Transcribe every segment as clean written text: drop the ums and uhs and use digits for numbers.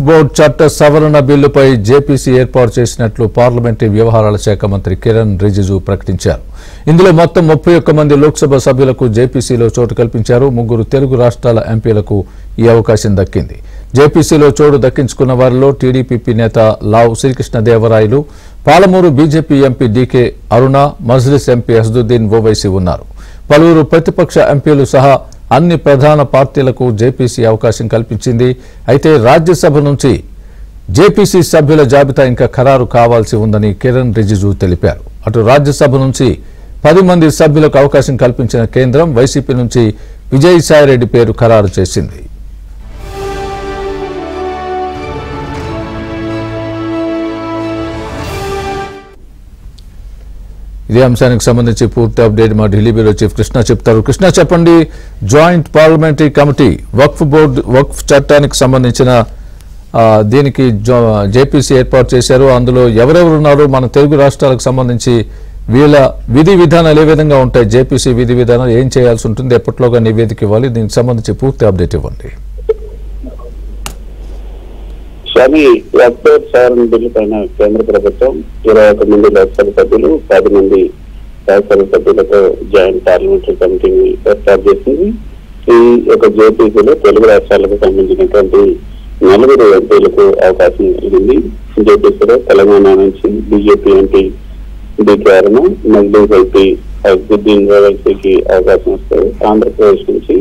Board చట్ట సవరణ బిల్లుపై జేపీసీ ఏర్పాటు చేసినట్లు పార్లమెంటరీ వ్యవహారాల శాఖ మంత్రి కిరణ్ రిజిజు ప్రకటించారు. ఇందులో మొత్తం 31 మంది లోక్సభ సభ్యులకు జేపీసీలో చోటు కల్పించారు. 3 తెలుగు రాష్ట్రాల ఎంపీలకు ఈ అవకాశం దక్కింది. జేపీసీలో చోటు దక్కించుకున్న వారిలో టీడీపీ నేత Lavu Srikrishnadevarayalu, Palamuru BJP MP DK Aruna, Majlis MP Asaduddin Owaisi ఉన్నారు. పలువురు ప్రతిపక్ష ఎంపీలు సహా అన్ని ప్రధాన పార్టీలకు జేపీసీ అవకాశం కల్పించింది. అయితే రాజ్యసభ నుంచి జేపీసీ సభ్యుల జాబితా ఇంకా ఖరారు కావాల్సి ఉందని కిరణ్ రిజిజు తెలిపారు. అటు రాజ్యసభ నుంచి 10 మంది సభ్యులకు అవకాశం కల్పించిన కేంద్రం వైసీపీ నుంచి విజయసాయిరెడ్డి పేరు ఖరారు చేసింది. ఇదే అంశానికి సంబంధించి పూర్తి అప్డేట్ మా ఢిల్లీ బ్యూరో చీఫ్ కృష్ణ చెప్తారు. కృష్ణ, చెప్పండి, జాయింట్ పార్లమెంటరీ కమిటీ వక్ఫ్ చట్టానికి సంబంధించిన దీనికి జేపీసీ ఏర్పాటు చేశారు. అందులో ఎవరెవరు ఉన్నారు? మన తెలుగు రాష్ట్రాలకు సంబంధించి వీళ్ళ విధి విధానాలు ఏ విధంగా ఉంటాయి? జేపీసీ విధి విధానాలు ఏం చేయాల్సి ఉంటుంది? ఎప్పట్లోగా నివేదిక ఇవ్వాలి? దీనికి సంబంధించి పూర్తి అప్డేట్ ఇవ్వండి. వక్ఫ్ సవరణ బిల్లు పైన కేంద్ర ప్రభుత్వం 21 మంది లోక్సభ సభ్యులు, 10 మంది రాజ్యసభ సభ్యులతో జాయింట్ పార్లమెంటరీ కమిటీని ఏర్పాటు చేసింది. ఈ యొక్క జేపీసీలో తెలుగు రాష్ట్రాలకు సంబంధించినటువంటి 4 ఎంపీలకు అవకాశం ఇవ్వండి. జేపీసీలో తెలంగాణ నుంచి BJP MP DK Aruna, Majlis MP Asaduddin ఓవైసీకి అవకాశం వస్తాయి. ఆంధ్రప్రదేశ్ నుంచి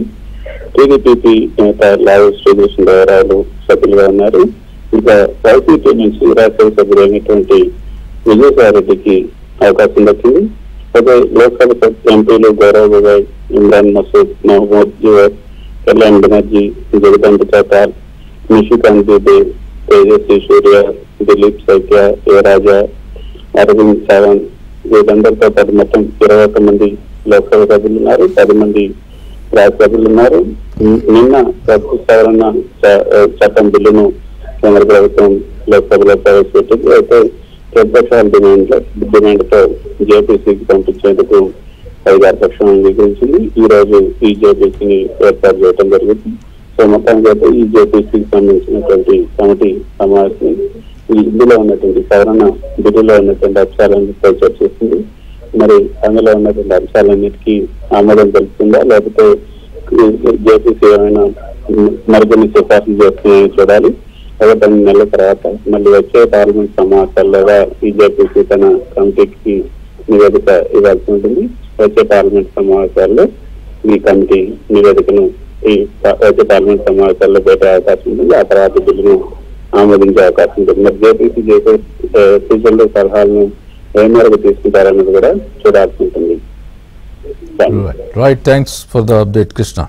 టీడీపీ నేత లావు శ్రీకృష్ణదేవరాయలు సభ్యులుగా ఉన్నారు. ఇంకా వైసీపీ నుంచి రాజ్యసభ సభ్యులైనటువంటి విజయసాయిరెడ్డికి అవకాశం దక్కింది. అయితే లోక్సభ ఎంపీలు గౌరవ్ గొగోయ్, ఇమ్రాన్ మసూద్, మహమ్మద్ జువర్, కళ్యాణ్ బెనర్జీ, జగదంబ చౌటాల్, నిషికాంత్ దూబే, తేజస్వి సూర్య, దిలీప్ సైకియ, యువరాజా, అరవింద్ సావంత్, వీరందరితో పాటు మొత్తం 21 మంది లోక్సభ సభ్యులు ఉన్నారు. 10 మంది రాజ్యసభ్యులు ఉన్నారు. నిన్న వక్ఫ్ సవరణ చట్టం బిల్లును కేంద్ర ప్రభుత్వం లోక్సభలో ప్రవేశపెట్టింది. అయితే ప్రతిపక్షాల డిమాండ్తో జేపీసీకి పంపించేందుకు అధికార పక్షం అంగీకరించింది. ఈ రోజు ఈ జేపీసీని ఏర్పాటు చేయడం జరిగింది. సో మొత్తానికి అయితే ఈ జేపీసీకి సంబంధించినటువంటి కమిటీ సమావేశం ఇందులో ఉన్నటువంటి సవరణ బిల్లులో ఉన్నటువంటి అంశాలన్నిటిపై చర్చిస్తుంది. మరి అందులో ఉన్నటువంటి అంశాలన్నిటికీ ఆమోదం తెలుస్తుందా, లేకపోతే జేపీసీ ఏమైనా మరికొన్ని సిఫార్సులు చేస్తున్నాయని చూడాలి. 10 నెలల తర్వాత మళ్ళీ వచ్చే పార్లమెంట్ సమావేశాల్లో ఈ జేపీసీ తన కమిటీకి నివేదిక ఇవ్వాల్సి ఉంటుంది. వచ్చే పార్లమెంట్ సమావేశాల్లో ఈ కమిటీ నివేదికను వచ్చే పార్లమెంట్ సమావేశాల్లో పెట్టే అవకాశం ఉంటుంది. ఆ తర్వాత బిల్లును ఆమోదించే అవకాశం ఉంటుంది. మరి జేపీసీ చేసే సూచనలు సలహాలను ఏ మేరకు తీసుకుంటారన్నది కూడా చూడాల్సి ఉంటుంది. Right, thanks for the update Krishna.